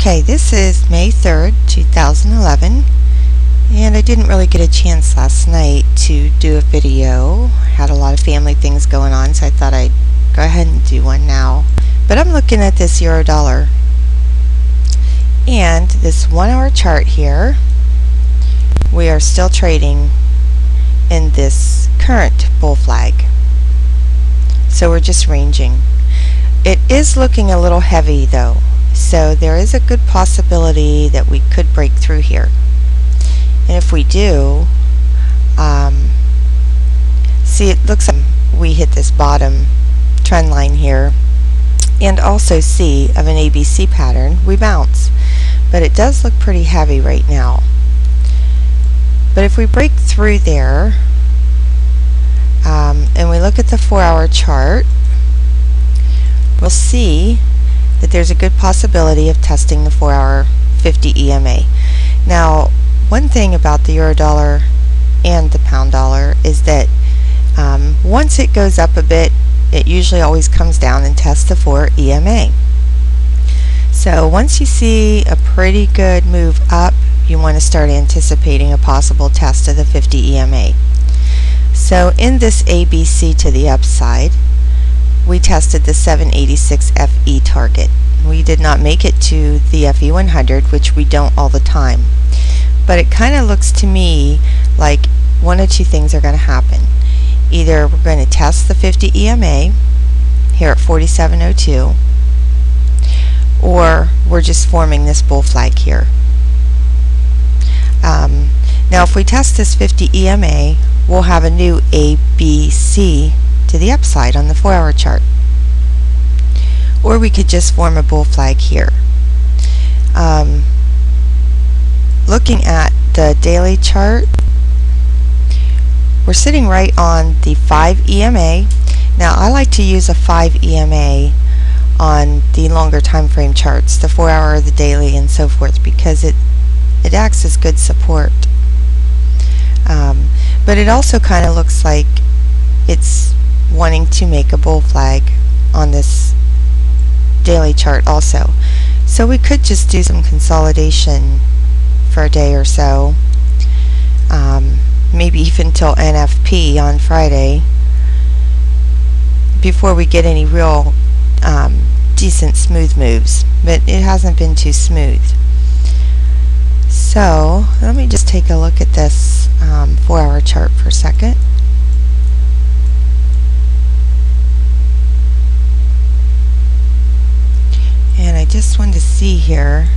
Okay, this is May 3rd, 2011, and I didn't really get a chance last night to do a video. Had a lot of family things going on, so I thought I'd go ahead and do one now. But I'm looking at this Eurodollar and this 1 hour chart here. We are still trading in this current bull flag, so we're just ranging. It is looking a little heavy though, so there is a good possibility that we could break through here. And if we do, see, it looks like we hit this bottom trend line here, and also see of an ABC pattern, we bounce. But it does look pretty heavy right now. But if we break through there, and we look at the 4 hour chart, we'll see that there's a good possibility of testing the 4 hour 50 EMA. Now, one thing about the Eurodollar and the pound dollar is that once it goes up a bit, it usually always comes down and tests the 4 EMA. So once you see a pretty good move up, you want to start anticipating a possible test of the 50 EMA. So in this ABC to the upside, we tested the 786 FE target. We did not make it to the FE 100, which we don't all the time. But it kind of looks to me like one of two things are going to happen. Either we're going to test the 50 EMA here at 4702, or we're just forming this bull flag here. Now if we test this 50 EMA, we'll have a new ABC to the upside on the 4 hour chart. Or we could just form a bull flag here. Looking at the daily chart, we're sitting right on the 5 EMA. Now I like to use a 5 EMA on the longer time frame charts, the 4 hour, the daily, and so forth, because it acts as good support. But it also kind of looks like it's wanting to make a bull flag on this daily chart also. So we could just do some consolidation for a day or so, maybe even till NFP on Friday, before we get any real decent smooth moves. But it hasn't been too smooth. So let me just take a look at this 4 hour chart for a second. And I just wanted to see here,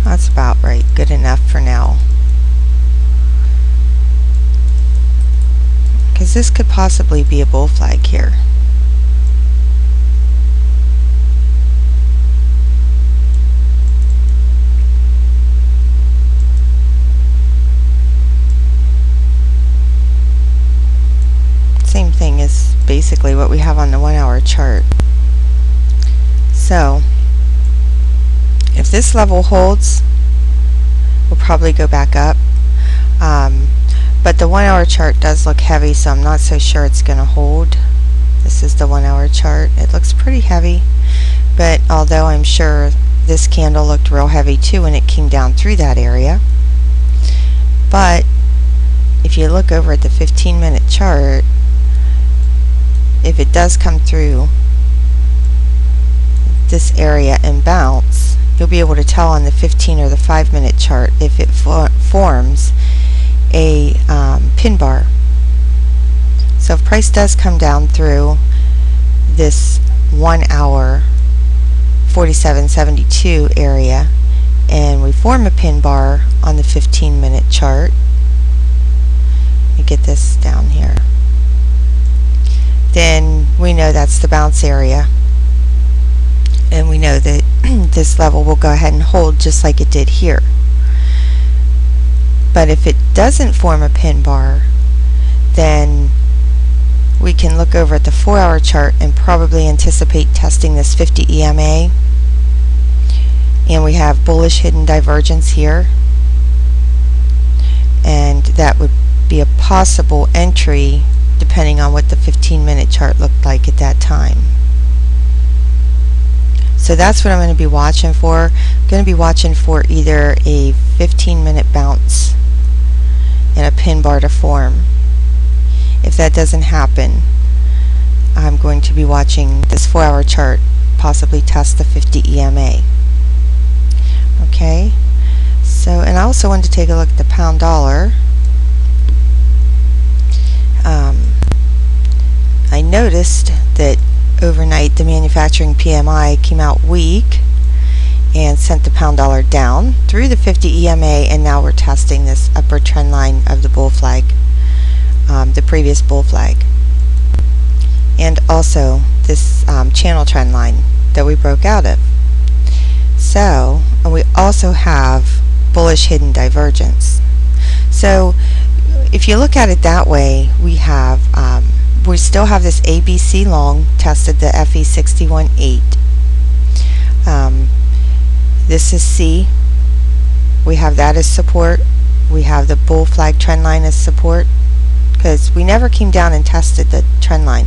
that's about right, good enough for now, because this could possibly be a bull flag here. Same thing as basically what we have on the 1 hour chart. So if this level holds, we'll probably go back up. But the 1 hour chart does look heavy, so I'm not so sure it's going to hold. This is the 1 hour chart. It looks pretty heavy, but although I'm sure this candle looked real heavy too when it came down through that area. But if you look over at the 15-minute chart, if it does come through this area and bounce, you'll be able to tell on the 15 or the 5-minute chart if it forms a pin bar. So if price does come down through this 1 hour 47.72 area and we form a pin bar on the 15-minute chart, let me get this down here, then we know that's the bounce area, and we know that this level will go ahead and hold just like it did here. But if it doesn't form a pin bar, then we can look over at the 4 hour chart and probably anticipate testing this 50 EMA and we have bullish hidden divergence here, and that would be a possible entry depending on what the 15-minute chart looked like at that time. So that's what I'm going to be watching for. I'm going to be watching for either a 15-minute bounce and a pin bar to form. If that doesn't happen, I'm going to be watching this 4-hour chart possibly test the 50 EMA. Okay, so, and I also wanted to take a look at the pound dollar. I noticed that overnight the manufacturing PMI came out weak and sent the pound dollar down through the 50 EMA, and now we're testing this upper trend line of the bull flag, the previous bull flag, and also this channel trend line that we broke out of. So, and we also have bullish hidden divergence. So if you look at it that way, we have we still have this ABC long tested the FE 61.8. This is C. We have that as support. We have the bull flag trend line as support, because we never came down and tested the trend line.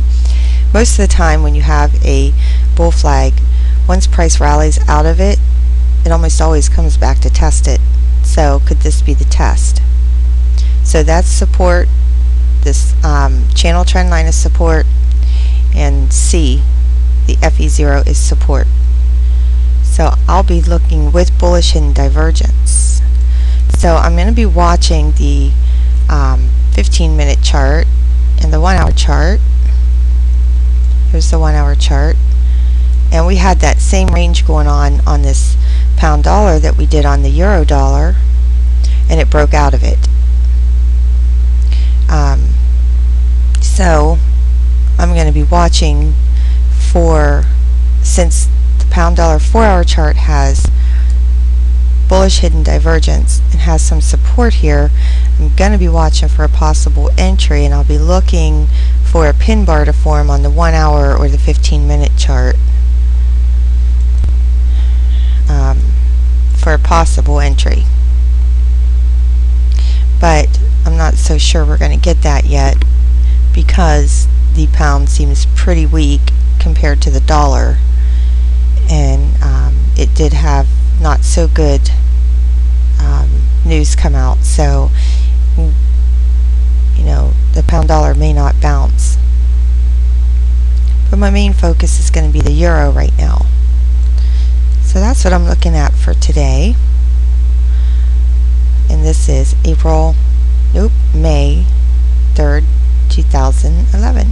Most of the time when you have a bull flag, once price rallies out of it, it almost always comes back to test it. So could this be the test? So that's support. This channel trend line is support, and C, the FE0, is support. So I'll be looking with bullish hidden divergence. So I'm going to be watching the 15-minute chart and the 1-hour chart. Here's the 1-hour chart, and we had that same range going on this pound dollar that we did on the euro dollar, and it broke out of it. So I'm going to be watching for, since the pound dollar 4-hour chart has bullish hidden divergence and has some support here, I'm going to be watching for a possible entry, and I'll be looking for a pin bar to form on the 1-hour or the 15-minute chart for a possible entry. But I'm not so sure we're going to get that yet, because the pound seems pretty weak compared to the dollar, and it did have not so good news come out, so you know, the pound dollar may not bounce. But my main focus is going to be the euro right now. So that's what I'm looking at for today, and this is May 3rd, 2011.